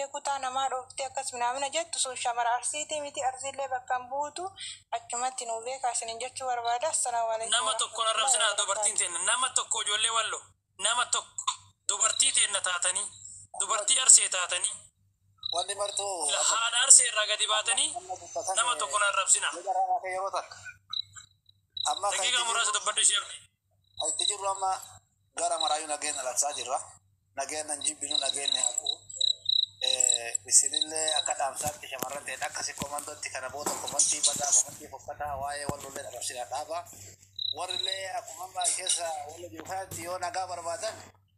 kutaa namaa dhooftee akkas minaamina jettu sun shamara arsiitii miti arsiillee bakkaan buutu achumatti nuu beekaa isinin jechuu barbaada. Assalaamu alaikum. Nama tokko narrabsinaa dubartiin teenna nama tokko ijoollee wallo nama tokko dubartii teenna taatanii dubartii arsee taatanii wanni martuu haadha arsee irraa gadi baatanii nama tokko narrabsinaa. Amma daqiiqaa muraasa dubbadhu ishee itti jirru amma gara maraayyuu nageenya labsaa jirra. Nageenya jibbinu nageenya hafu. Isinillee akka dhaamsaatti shamarran ta'e akkasi komandootti kana booda komantii badaa komantii fokkataa waa'ee wallollee dhabamsiidha dhaaba. Warrillee akkuma ammaa keessa walla jiruufaatti yoo nagaa barbaadan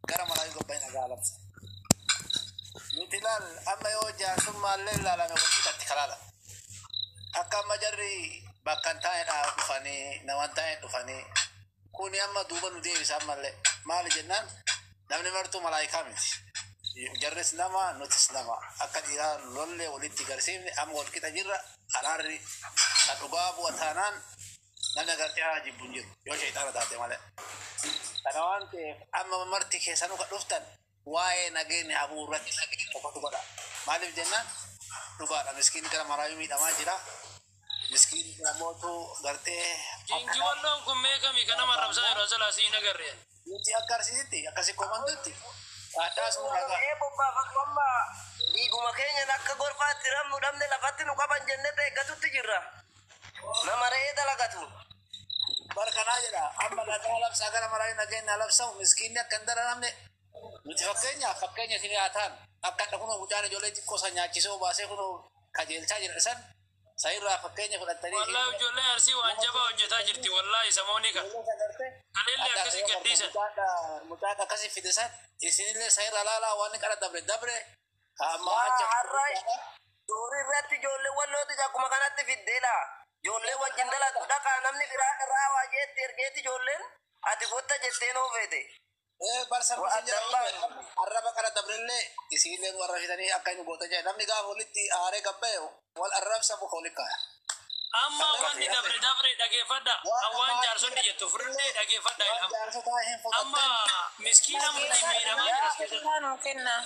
gara maraayyuu gabbaa'ee nagaa labsa. Nuti laal amma yoo jaarsumaallee ilaalame wanti kalaala. Akka amma jarri bakkan taa'edhaa dhufanii naman taa'e dhufanii kuni amma duuba nu deebisa ammallee maali jennaan namni martuu malaayikaa miti. Jarris nama nutis nama akka dhiiraa lollee walitti garsiifne amma wal qixa jirra araarri kan dhugaa bu'a taanaan namni agartee haa jibbuun jiru yoo sheexaana taate malee. Kana waan ta'eef amma marti keessanuu kan dhuftan waa'ee nageenya abuu irratti tokkotu godha. Maaliif jennaan dhugaadha miskiin gara maraayyuu miidhamaa jira. Miskiin namootu gartee jingi walloon kun meeqami kana marrabsaa yeroo salaasii hin agarreen. Nuti akka arsiisitti akkasi komandotti kaadhaas nu dhagaa. Amma dhiiguma keenya akka gorfaatti ramnu dhabne lafatti nu qaban jennee eeggatutti jirra. Nama re'ee dalagatu. Barkanaa jedha amma nagaa labsaa gara maraayyuu nageenya labsamu miskiinni akka hin daranamne nuti fakkeenya isin haa ta'an akka dhaqunoo mucaan ijoollee xiqqoo san nyaachisoo baasee kunoo qajeelchaa jira san sayirraa fakkeenya fudhattanii. Wallahi ijoollee arsii waan jabaa hojjetaa jirti wallahi samoonni kan. Kanillee akkasii gadhiisan. Mucaan akkasii fidisan isinillee sayirraa laalaa waan qara dabre amma har'a doorii irratti ijoollee wallooti akkuma kanatti fiddeela. Ijoollee wajjin dalatu dhaqaa namni biraa irraa waa jeetti ergeetti ijoolleen ati gotta jettee noo feete. Barsan arraba qara dabrellee isinillee warra fidanii akka inni goota jedhe namni gaafa walitti aaree gabba'e wal arrabsa muka walitti kaaya. Amma wanni dabre dhageeffadha. Waan jaarsonni jettu fudhannee dhageeffadha. Amma miskiina murtii miidhamaa jira.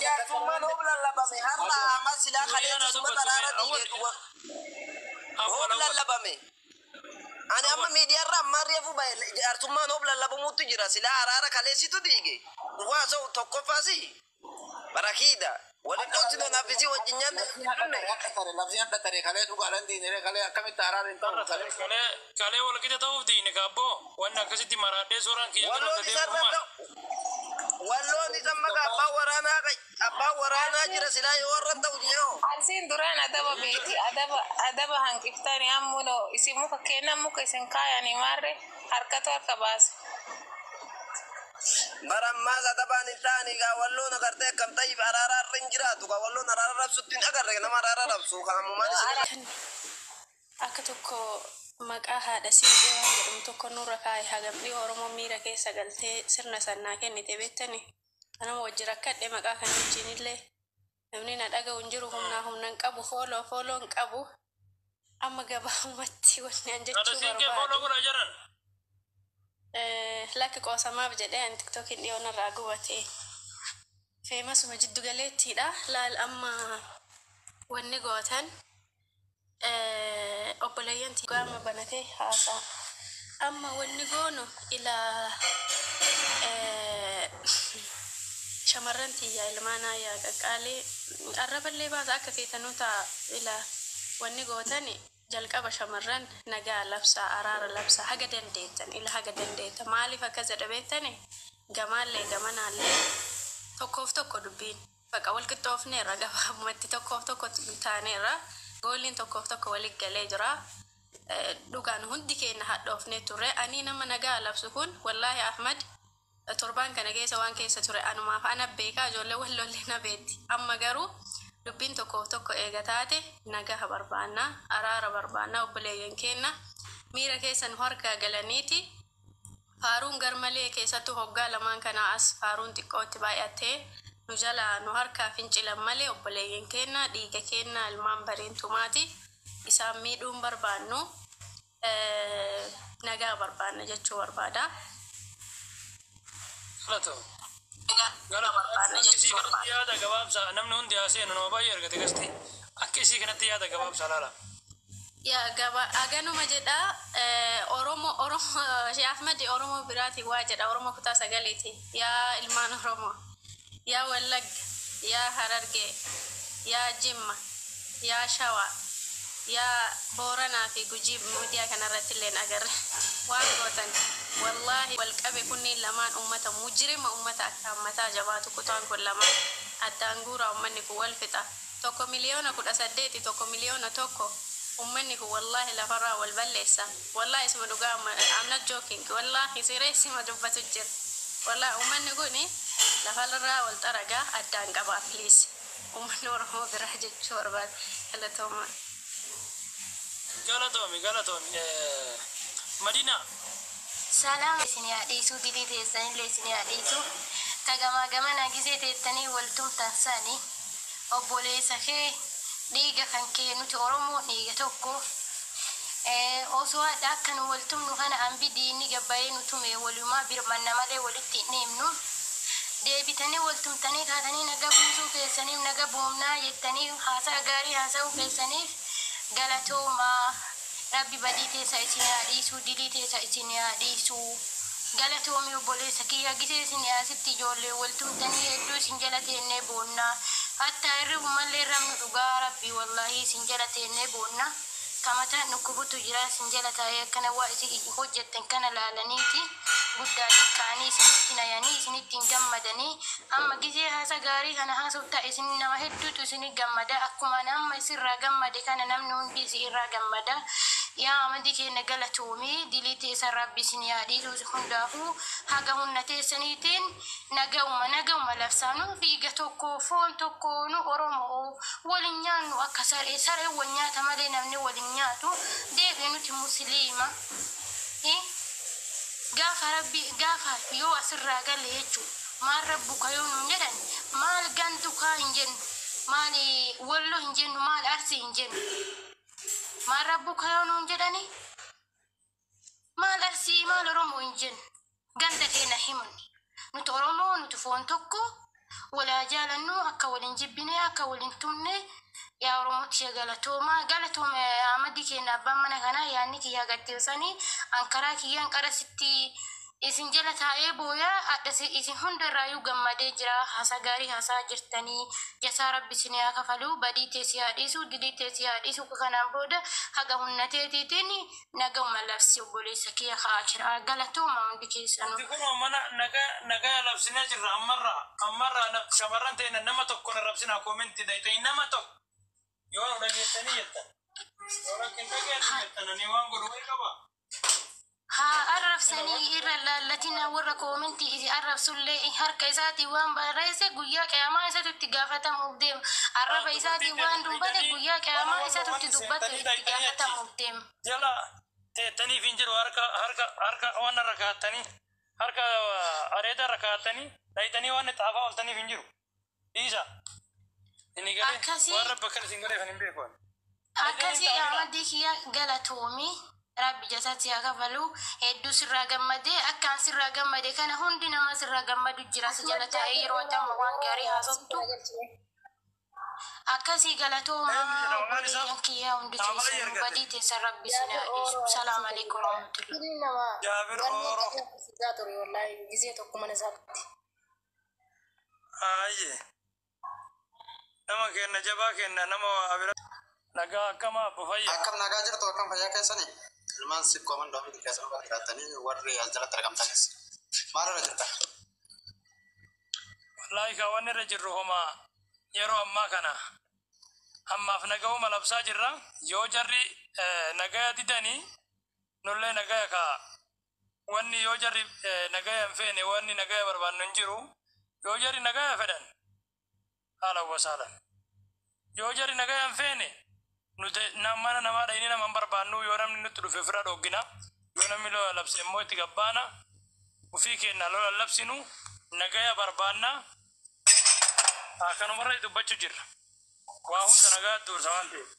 Jaarsummaan of lallabame har'a amma silaa kaleessa suma xaraara dhiigeetu of lallabame. Ani amma miidiyaarra amma reefu bahe jaarsummaan of lallabamuutti jira silaa araara kaleessitu dhiige. Waa so tokkoffaasi barakiidha. Waliin dhootti doon hafisii wajjin nyaanne. Labsiin adda taree kalee dhugaadhaan diinee kalee akkamitti araara hin ta'u. Kalee wal qixa ta'uuf diine kaabboo wanni akkasitti maraadhee suuraan kiyya Walloon isa walloon isa maka abbaa waraanaa jira silaa yoo warra ta'u jiroo. Arsiin duraan adaba beeti adaba hanqiftanii ammoo isin muka kennan muka isin kaayanii maarree harkatu harka baase. Barammaa satabaan hin taane egaa walloon agartee akkam ta'eef araaraa irra hin jiraatu egaa walloon araara rabsutti hin agarre nama araara rabsu kan ammumaan isin. Akka tokko maqaa haadha siiqee waan jedhamu tokko nurra kaa'e hagamni Oromoo miira keessa galtee sirna sannaa kennite beektani. Kanama wajji rakkadhe maqaa kan wajjinillee namni na dhaga'u hin jiru humnaan qabu fooloon qabu amma gabaabumatti wanni an jechuu barbaadu. Lakki qoosamaaf jedhee an tiktokiin dhiyoon irraa gubate feemasuma jiddu galeettiidha laal amma wanni gootan obboleeyyanti gaama banatee haasaa amma wanni goonu ilaa shamarran tiyyaa ilmaanaa yaa qaqqaalee arraballee baasa akka feetanuu ta'a ilaa wanni gootan jalqaba shamarran nagaa labsaa araara labsaa haga dandeettan ila haga dandeetta maaliif akka jedha beektani gamaallee gamanaallee tokkoof tokko dubbiin baqa wal qixxoofneerra gabaabumatti tokkoof tokko taaneerra gooliin tokkoof tokko walitti galee jira dhugaan hundi keenya hadhoofnee turre ani nama nagaa labsu kun wallaahi Ahmad torbaan kana keessa waan keessa ture anumaaf ana beekaa ijoollee wallollee na beetti amma garuu dubbiin tokkoof tokko eegataate nagaa barbaanna araara barbaanna obboleeyyan kenna miira keessan harkaa galaniiti faaruun garmalee keessattuu hoggaa lamaan kanaa as faaruun xiqqootti baay'attee nu jalaa nu harkaa fincilan malee obboleeyyan kenna dhiiga kenna ilmaan bareentumaati isaan miidhuun barbaannu nagaa barbaanna jechuu barbaada. akkisii kanatti yaada gabaabsaa namni hundi haasa'e nama baay'ee argate gasti akkisii kanatti yaada gabaabsaa laala. yaa gaba aganuma jedha oromo Sheikh Ahmad oromo biraati waa jedha oromo kutaa sagaleeti yaa ilmaan oromo yaa wallag yaa hararge yaa jimma yaa shawa yaa booranaa fi gujii miidiyaa kanarratti illee agarre waan gootan wallahi walqabe kunniin lamaan ummata mujrima ummata akka ummataa jabaatu kutaan kun lamaan addaan guuraa ummanni kun wal fixa tokko miliyoona 18 tokko miliyoona tokko ummanni kun wallahi lafarraa wal balleessa wallahi isma dhugaa I'm not joking wallahi sirreessi ma dubbatu jira wallahi ummanni kun lafarraa wal xaragaa addaan qabaa please ummanni oromoo biraa jechuu barbaade galatooma. Galatomi Madina. Salam sini adisu didi teessanii illee sini adisu kagamaa gamana gisee teettanii waltumtan sani obboleessa kee dhiiga kan kee nuti oromoo dhiiga tokko osoo haadha akka nu waltumnu kana ambi diinni gabbayee nu tume walumaa birmanna malee walitti hin deemnu deebitanii waltumtanii kaatanii naga buusuu keessaniif naga buumnaa jettanii haasaa gaarii haasa'uu keessaniif galatooma rabbi badii teessa isin yaadhiisu dilii teessa isin yaadhiisu galatoomi obboleessa kiyya gisee isin yaasitti ijoollee waltumtanii hedduu isin jala teennee boonnaa hatta irri ummallee rabnu dhugaa rabbi wallahi isin jala teennee boonnaa kamataan dhukkubutu jira isin jala taa'ee akkana waa isin hojjettan kana laalaniiti guddaa xiqqaanii isinitti nayanii isinitti hin gammadanii amma gisee haasa gaarii kana haasa'u ta'a isin nama hedduutu isinitti gammada akkuma nama isirraa gammade kana namni hundi isirraa gammada yaa amadi keenya galatoomii dilii teessan rabbi isin yaadhiisu hundaafuu haga humna teessaniitiin naga'uma labsaanuu fiiga tokko foon tokko nu oromoo waliin nyaannu akka saree wal nyaata malee namni waliin nyaatu deebii nuti musliima gaafa yoo asirraa galle jechuun maal rabbu kayoo nuun jedhan maal gantu kaa hin jennu maal wallo hin jennu maal arsii hin jennu maal rabbu kayoo nuun jedhani maal arsii maal oromoo hin jennu ganda keenya himan nuti oromoo nuti foon tokko walaa jaalannu akka waliin jibbine akka waliin tumne yaa oromooti galatooma amadi keenya abbaan mana kanaa yaanni kiyyaa gaddeessanii ankaraa kiyyaan qarasitti isin jala taa'ee booyaa isin hundarraayyuu gammadee jira haasaa gaarii haasaa jirtanii jasaa rabbi isin haa kafaluu badii teessi haadhiisu dilii teessi haadhiisu kanaan booda haga hunnateetiitiin naga'uma labsi obboleessa kiyya haa jira galatooma hundi keessanuu. Kun mana nagaa labsinee jirra ammarraa shamarran ta'e nama tokko na rabsinaa koomentii ta'e nama tokko yoo nu dhageessanii jettan yoo rakkin dhageessu jettan ani waan godhu wayi qaba. haa arrabsanii irra laallatina warra koomentii isi arrabsullee harka isaatii waan barreesse guyyaa qiyaamaa isatutti gaafatamuuf deema arraba isaatii waan dubbate guyyaa qiyaamaa isatutti dubbatu itti gaafatamuuf deema. Jala teettaniif hin jiru harka waan irra kaa'attanii harka areeda irra kaa'attanii dhayitanii waan xaafaa ooltaniif hin jiru. Dhiisa. Inni galee waan rabba kan isin galee kan hin beekan. Akkasii amadii kiyya galatoomii. Rabbi jasatti haa kafalu hedduu sirraa gammadee akkaan sirraa gammade kana hundi nama sirraa gammadu jira si jala taa'ee yeroo ta'u waan gaarii haasoftu akkasii galatooma obboleeyyan kiyyaa hundi keessan badii teessan rabbi sin haadhiisu salaam alaikum warahmatullahi. Jaabir Ooroo. Gisee tokko mana isaatti. Aayye. Nama kenna jabaa kenna nama abira. Nagaa akkama abbo fayyaa. Akkam nagaa jirtu akkam fayyaa keessanii? Ilmaan sikkoo man doomi keessa dhugaa jiraatanii warri as jalatti argamtanis. Maalirra jirta? Wallaahi kaawwan irra jirru homaa yeroo ammaa kana ammaaf naga'uma labsaa jirra yoo jarri nagaya didanii nullee nagaya kaa wanni yoo jarri nagaya hin feene wanni nagaya barbaannu hin jiru yoo jarri nagaya fedhan haala wasaalan yoo jarri nagaya hin feene nuti mana namaa dhayini nama hin barbaannu yoo namni nutti dhufe fira dhoggina yoo namni lola labse immoo itti gabbaana ufii keenna lola labsinu nagaya barbaanna akanumarra dubbachuu jirra waa hunda nagaa dursa waan ta'eef